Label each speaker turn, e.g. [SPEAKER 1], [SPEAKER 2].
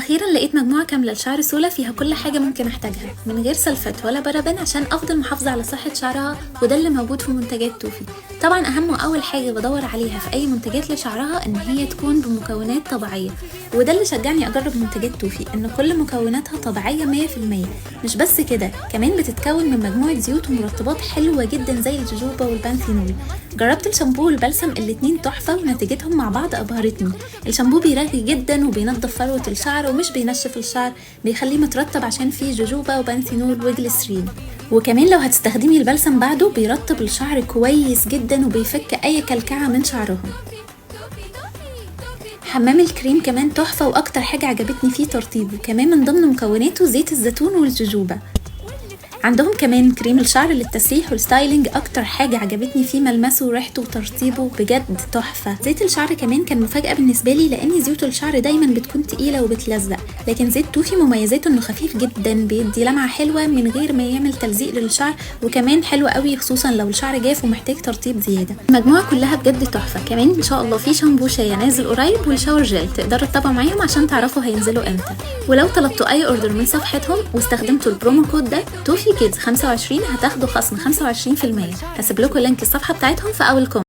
[SPEAKER 1] واخيرا لقيت مجموعه كامله لشعر سولا فيها كل حاجه ممكن احتاجها من غير سلفات ولا بارابين عشان افضل محافظه على صحه شعرها، وده اللي موجود في منتجات توفي. طبعا اهم واول حاجه بدور عليها في اي منتجات لشعرها ان هي تكون بمكونات طبيعيه، وده اللي شجعني اجرب منتجات توفي ان كل مكوناتها طبيعيه 100%. مش بس كده، كمان بتتكون من مجموعه زيوت ومرطبات حلوه جدا زي الجوجوبا والبانثينول. جربت الشامبو والبلسم الاتنين تحفه ونتيجتهم مع بعض ابهرتني. الشامبو بيرغي جدا وبينظف فروه الشعر ومش بينشف الشعر، بيخليه مترطب عشان فيه جوجوبا وبانثينول وجليسرين. وكمان لو هتستخدمي البلسم بعده بيرطب الشعر كويس جدا وبيفك اي كلكعه من شعرهم. حمام الكريم كمان تحفه، واكتر حاجه عجبتني فيه ترطيبه، كمان من ضمن مكوناته زيت الزيتون والجوجوبا. عندهم كمان كريم الشعر للتسريح والستايلينج، اكتر حاجه عجبتني فيه ملمسه وريحته وترطيبه بجد تحفه. زيت الشعر كمان كان مفاجاه بالنسبه لي، لان زيوت الشعر دايما بتكون تقيله وبتلزق، لكن زيت توفي مميزاته انه خفيف جدا، بيدي لمعه حلوه من غير ما يعمل تلزيق للشعر، وكمان حلو قوي خصوصا لو الشعر جاف ومحتاج ترطيب زياده. المجموعه كلها بجد تحفه. كمان ان شاء الله في شامبو شاي نازل قريب والشاور جل، تقدروا تتابعوا معاهم عشان تعرفوا هينزلوا امتى. ولو طلبتوا اي اوردر من صفحتهم واستخدمتوا البرومو كود ده توفي كيدز 25 هتاخدوا خصم 25%. هسيب لكم لينك الصفحه بتاعتهم في اول كومنت.